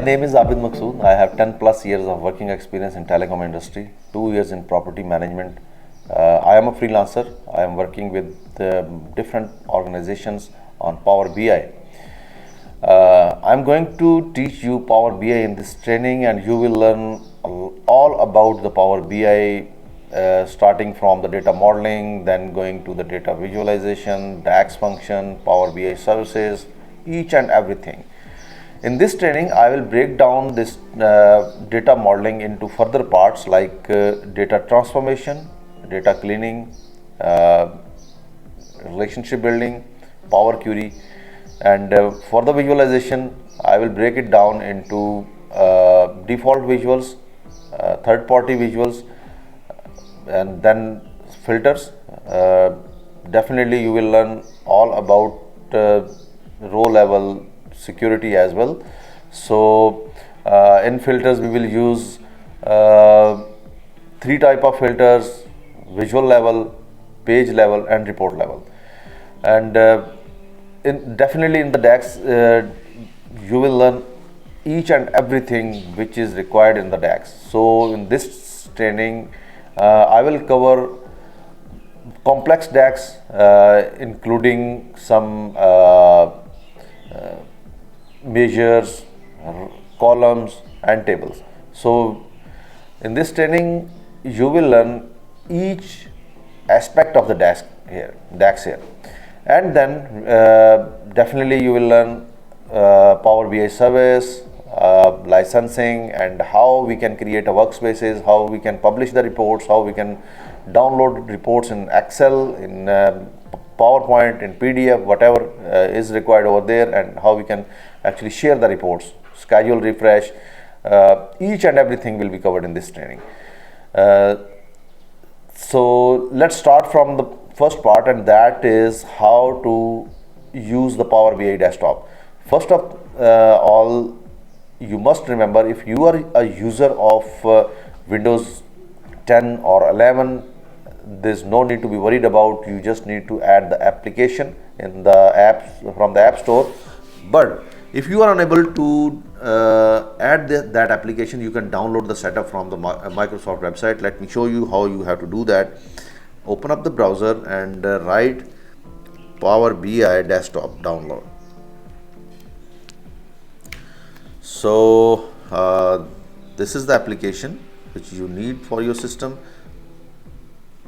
name is Abid Maqsood. I have 10 plus years of working experience in telecom industry, 2 years in property management. I am a freelancer. I am working with different organizations on Power BI. I'm going to teach you Power BI in this training, and you will learn all about the Power BI, starting from the data modeling, then going to the data visualization, DAX function, Power BI services, each and everything. In this training, I will break down this data modeling into further parts like data transformation, data cleaning, relationship building, Power Query, and for the visualization, I will break it down into default visuals, third-party visuals, and then filters. Definitely, you will learn all about row level security as well. So in filters we will use three type of filters: visual level, page level, and report level. And definitely in the DAX you will learn each and everything which is required in the DAX. So in this training I will cover complex DAX, including some measures, columns, and tables. So in this training you will learn each aspect of the DAX here, and then definitely you will learn Power BI service, licensing, and how we can create a workspaces, how we can publish the reports, how we can download reports in Excel, in PowerPoint, in PDF, whatever is required over there, and how we can actually share the reports, schedule refresh. Each and everything will be covered in this training. So let's start from the first part, and that is how to use the Power BI desktop. First of all, you must remember, if you are a user of Windows 10 or 11, there's no need to be worried about. You just need to add the application in the apps from the App Store. But if you are unable to add that application, you can download the setup from the Microsoft website. Let me show you how you have to do that. Open up the browser and write Power BI desktop download. So this is the application which you need for your system.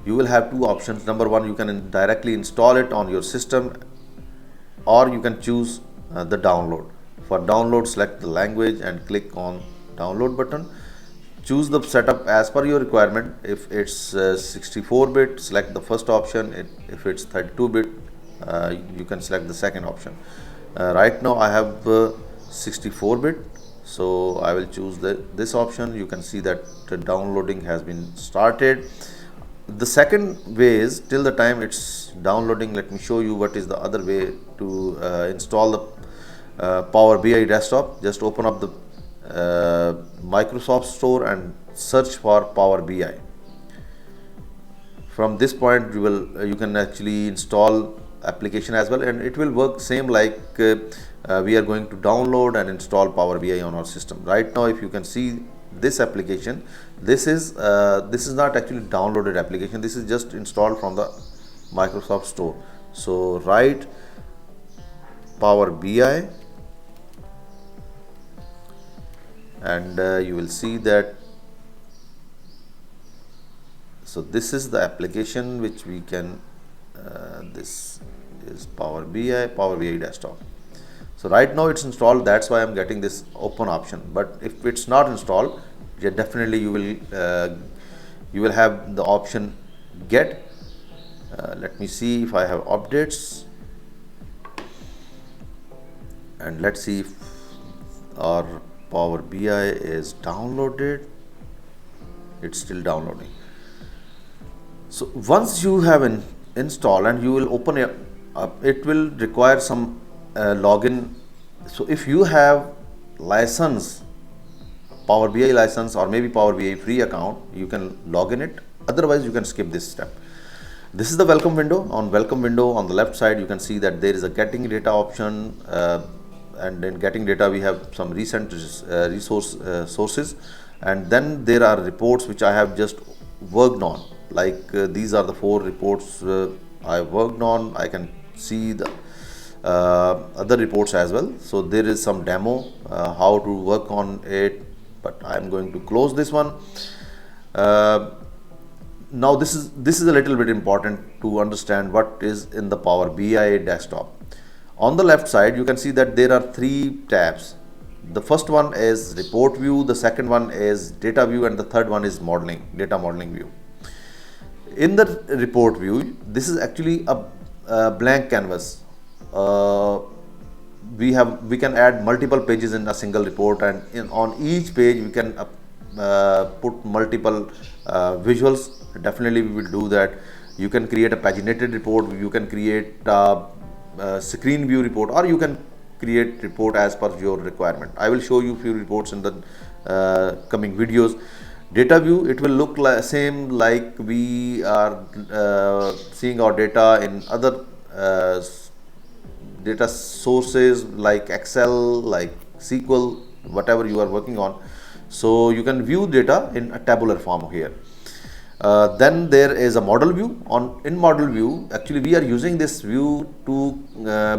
You will have two options. Number one, you can directly install it on your system, or you can choose the download. For download, select the language and click on download button. Choose the setup as per your requirement. If it's 64-bit, select the first option. If it's 32-bit, you can select the second option. Right now I have 64-bit, so I will choose this option. You can see that the downloading has been started. The second way is, till the time it's downloading, let me show you what is the other way to install the Power BI desktop. Just open up the Microsoft Store and search for Power BI. From this point you can actually install application as well, and it will work same like we are going to download and install Power BI on our system. Right now, if you can see this application, this is not actually downloaded application. This is just installed from the Microsoft Store. So write Power BI, and you will see that. So this is the application which we can this is Power BI desktop. So right now it's installed, that's why I'm getting this open option. But if it's not installed, yeah, definitely you will have the option get. Let me see if I have updates, and let's see if our Power BI is downloaded. It's still downloading. So once you have installed and you will open it up, it will require some login. So if you have license, Power BI license, or maybe Power BI free account, you can log in it. Otherwise you can skip this step. This is the welcome window. On welcome window on the left side, you can see that there is a getting data option, and in getting data we have some recent sources, and then there are reports which I have just worked on, like these are the 4 reports I worked on. I can see the other reports as well. So there is some demo how to work on it, but I am going to close this one. Now this is a little bit important to understand what is in the Power BI desktop. On the left side you can see that there are 3 tabs. The first one is report view, the second one is data view, and the third one is data modeling view. In the report view, this is actually a blank canvas. We can add multiple pages in a single report, and on each page we can put multiple visuals. Definitely we will do that. You can create a paginated report, you can create a screen view report, or you can create report as per your requirement. I will show you few reports in the coming videos. Data view, it will look like same like we are seeing our data in other data sources like Excel, like SQL, whatever you are working on. So you can view data in a tabular form here. Then there is a model view. In model view, actually we are using this view to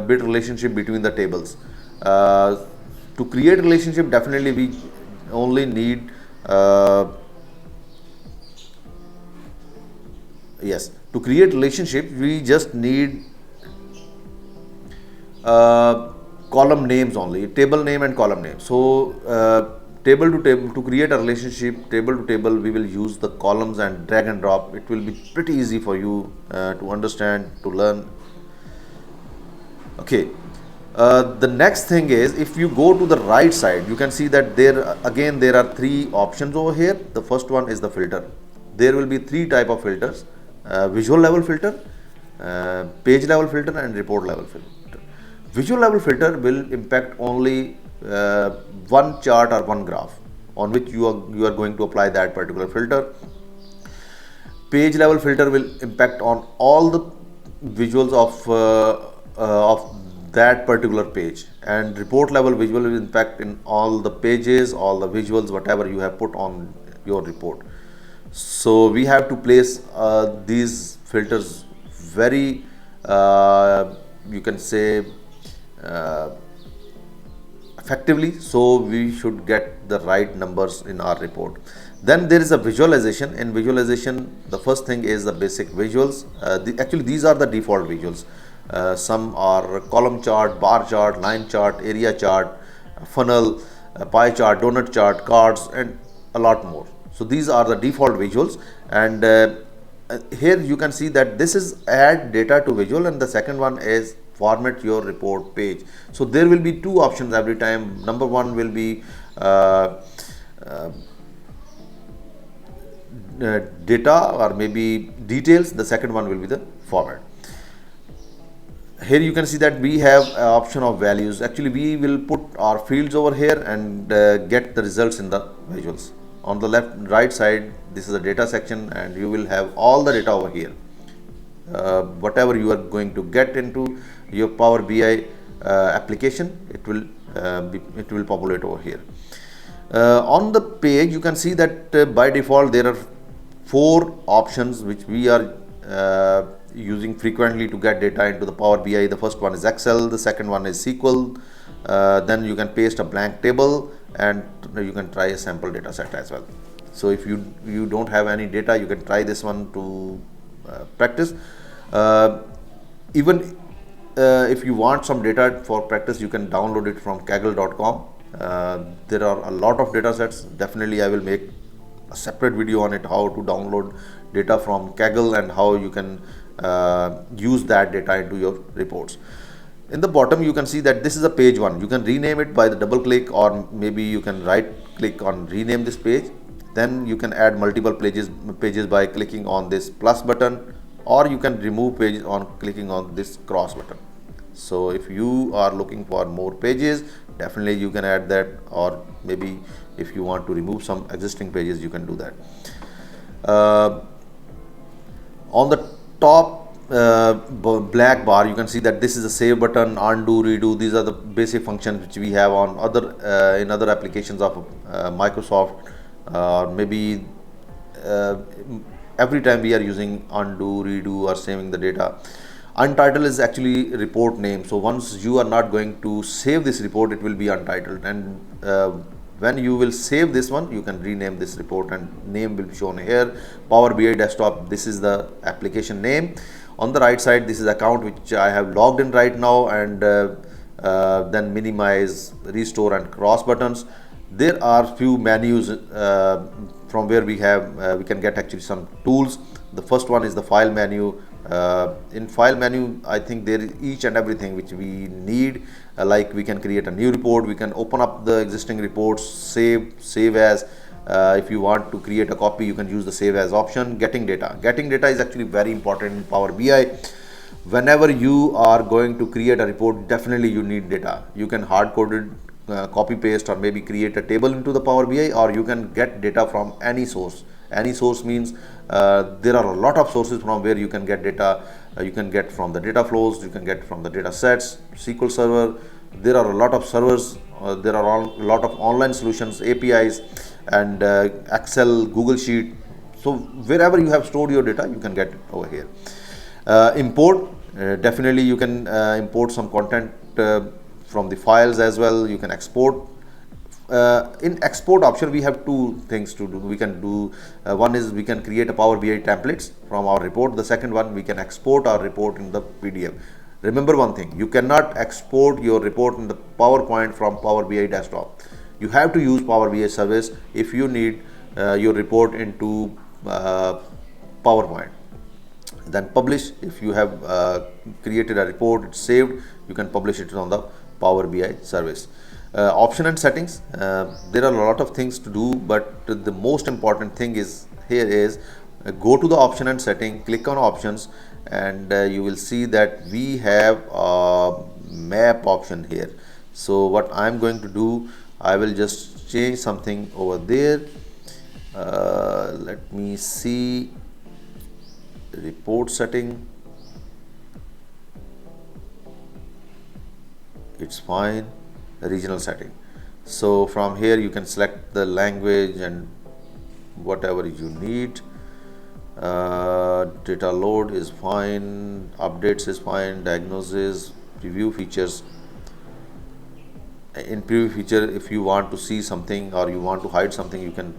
build relationship between the tables. To create relationship, definitely we only need to create relationship we just need column names only, table name and column name. So table to table, to create a relationship table to table, we will use the columns and drag and drop. It will be pretty easy for you to understand, to learn. Okay, the next thing is, if you go to the right side, you can see that there are 3 options over here. The first one is the filter. There will be 3 type of filters: visual level filter, page level filter, and report level filter. Visual level filter will impact only one chart or one graph on which you are going to apply that particular filter. Page level filter will impact on all the visuals of that particular page, and report level visual will impact in all the pages, all the visuals, whatever you have put on your report. So we have to place these filters very you can say effectively, so we should get the right numbers in our report. Then there is a visualization. In visualization, the first thing is the basic visuals. Actually these are the default visuals. Some are column chart, bar chart, line chart, area chart, funnel, pie chart, donut chart, cards, and a lot more. So these are the default visuals, and here you can see that this is add data to visual, and the second one is format your report page. So there will be 2 options every time. Number 1 will be data or maybe details. The second one will be the format. Here you can see that we have an option of values. Actually we will put our fields over here and get the results in the visuals. On the right side, this is the data section, and you will have all the data over here. Whatever you are going to get into your Power BI application, it will populate over here. On the page you can see that by default there are 4 options which we are using frequently to get data into the Power BI. The first one is Excel, the second one is SQL. Then you can paste a blank table, and you can try a sample data set as well. So if you don't have any data, you can try this one to practice. Even if you want some data for practice, you can download it from kaggle.com. There are a lot of data sets. Definitely I will make a separate video on it, how to download data from Kaggle and how you can use that data into your reports. In the bottom you can see that this is a page 1. You can rename it by the double click, or maybe you can right click on rename this page. Then you can add multiple pages by clicking on this plus button, or you can remove pages on clicking on this cross button. So if you are looking for more pages, definitely you can add that, or maybe if you want to remove some existing pages, you can do that. On the top black bar, you can see that this is a save button, undo, redo. These are the basic functions which we have on other in other applications of Microsoft, or maybe uh, every time we are using undo, redo, or saving the data. Untitled is actually report name. So once you are not going to save this report, it will be untitled, and when you will save this one, you can rename this report and name will be shown here. Power BI desktop, this is the application name. On the right side, this is account which I have logged in right now, and then minimize, restore, and cross buttons. There are few menus from where we can get actually some tools. The first one is the file menu. In file menu, I think there is each and everything which we need. Like we can create a new report, we can open up the existing reports, save as. If you want to create a copy, you can use the save as option. Getting data is actually very important in Power BI. Whenever you are going to create a report, definitely you need data. You can hard code it, copy paste, or maybe create a table into the Power BI, or you can get data from any source. Any source means there are a lot of sources from where you can get data. You can get from the data flows, you can get from the data sets, SQL Server. There are a lot of servers, there are a lot of online solutions, APIs, and Excel, Google Sheet. So wherever you have stored your data, you can get it over here. Import, definitely you can import some content from the files as well. You can export. In export option, we have two things to do. We can do one is we can create a Power BI templates from our report. The second one, we can export our report in the PDF. Remember one thing, you cannot export your report in the PowerPoint from Power BI desktop. You have to use Power BI service if you need your report into PowerPoint. Then publish, if you have created a report, it's saved, you can publish it on the Power BI service. Option and settings, there are a lot of things to do, but the most important thing is here is go to the option and setting, click on options, and you will see that we have a map option here. So what I'm going to do, I will just change something over there. Let me see, report setting, it's fine. Regional setting, so from here you can select the language and whatever you need. Data load is fine, updates is fine, diagnosis, preview features. In preview feature, if you want to see something or you want to hide something, you can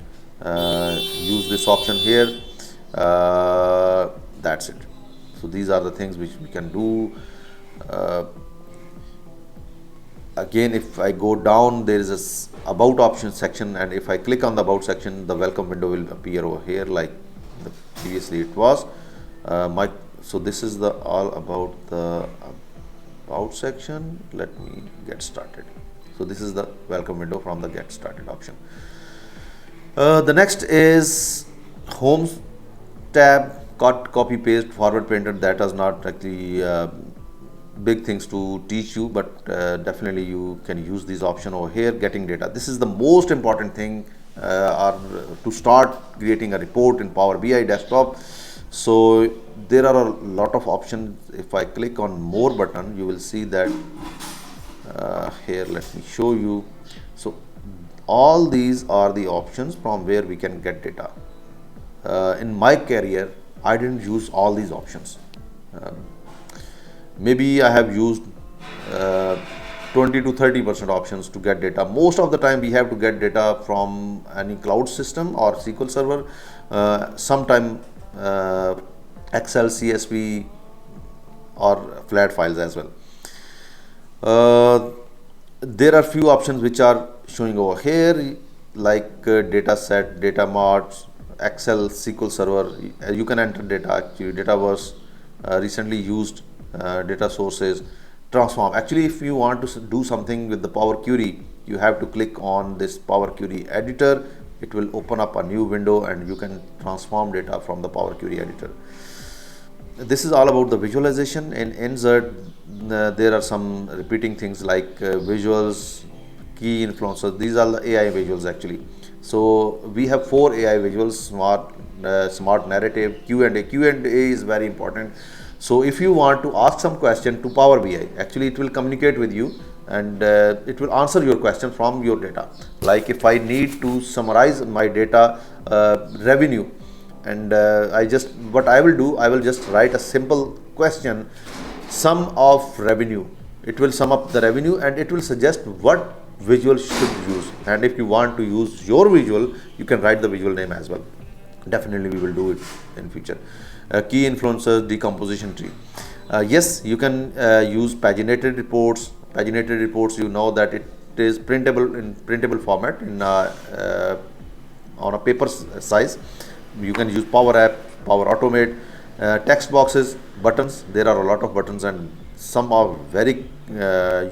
use this option here. That's it. So these are the things which we can do. Again, if I go down, there is a about options section, and if I click on the about section, the welcome window will appear over here like previously it was. So this is the all about the about section. Let me get started. So this is the welcome window from the get started option. The next is home tab, cut, copy, paste, forward printed. That does not actually big things to teach you, but definitely you can use this option over here. Getting data, this is the most important thing or to start creating a report in Power BI desktop. So there are a lot of options. If I click on more button, you will see that here, let me show you. So all these are the options from where we can get data. In my career, I didn't use all these options. Maybe I have used 20 to 30% options to get data. Most of the time we have to get data from any cloud system or SQL Server, sometime Excel, CSV, or flat files as well. There are few options which are showing over here, like data set, data marts, Excel, SQL Server. You can enter data, actually Dataverse, recently used data sources, transform. Actually, if you want to do something with the Power Query, you have to click on this Power Query editor. It will open up a new window and you can transform data from the Power Query editor. This is all about the visualization. In insert, there are some repeating things like visuals, key influencers. These are the AI visuals actually. So we have 4 AI visuals: smart narrative, Q&A. Q&A is very important. So if you want to ask some question to Power BI, actually it will communicate with you, and it will answer your question from your data. Like if I need to summarize my data revenue, and what I will do, I will just write a simple question, sum of revenue. It will sum up the revenue and it will suggest what visual should use. And if you want to use your visual, you can write the visual name as well. Definitely we will do it in future. Key influencers decomposition tree. Yes, you can use paginated reports. Paginated reports, you know that it is printable in printable format in on a paper size. You can use Power App, Power Automate, text boxes, buttons. There are a lot of buttons and some are very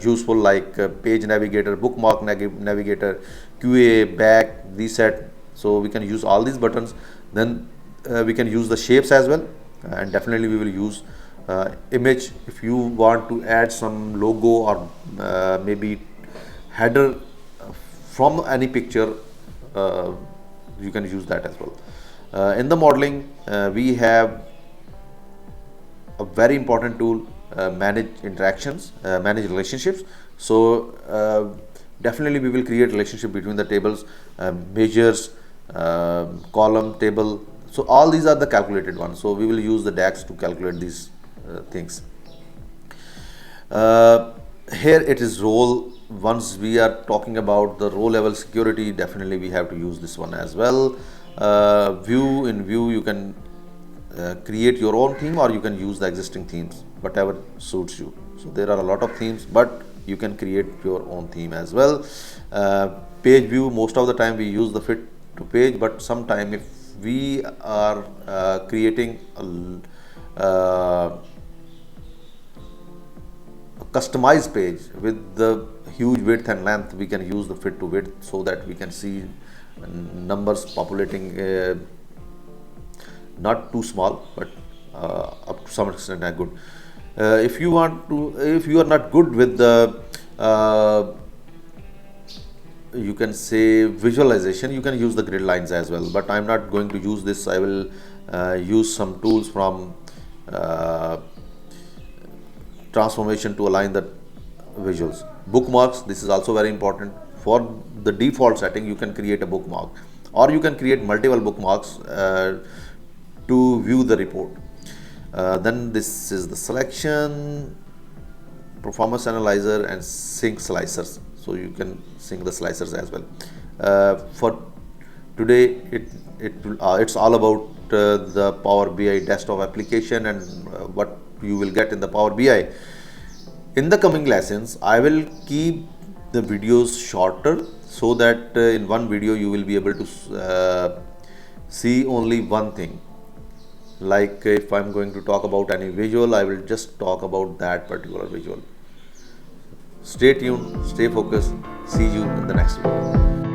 useful, like page navigator, bookmark navigator, QA, back, reset. So we can use all these buttons. Then we can use the shapes as well, and definitely we will use image. If you want to add some logo or maybe header from any picture, you can use that as well. In the modeling, we have a very important tool, manage interactions, manage relationships. So definitely we will create relationship between the tables, measures, column, table. So all these are the calculated ones. So we will use the DAX to calculate these things. Here it is role. Once we are talking about the row level security, definitely we have to use this one as well. View, in view you can create your own theme, or you can use the existing themes, whatever suits you. So there are a lot of themes, but you can create your own theme as well. Page view, most of the time we use the fit to page, but sometime if we are creating a customized page with the huge width and length, we can use the fit to width so that we can see numbers populating, not too small, but up to some extent are good. If you are not good with the you can say visualization, you can use the grid lines as well, but I'm not going to use this. I will use some tools from transformation to align the visuals. Bookmarks, this is also very important. For the default setting, you can create a bookmark, or you can create multiple bookmarks to view the report. Then this is the selection, performance analyzer, and sync slicers. So you can sync the slicers as well. For today, it's all about the Power BI desktop application and what you will get in the Power BI. In the coming lessons, I will keep the videos shorter so that in one video you will be able to see only one thing. Like if I'm going to talk about any visual, I will just talk about that particular visual. Stay tuned, stay focused. See you in the next video.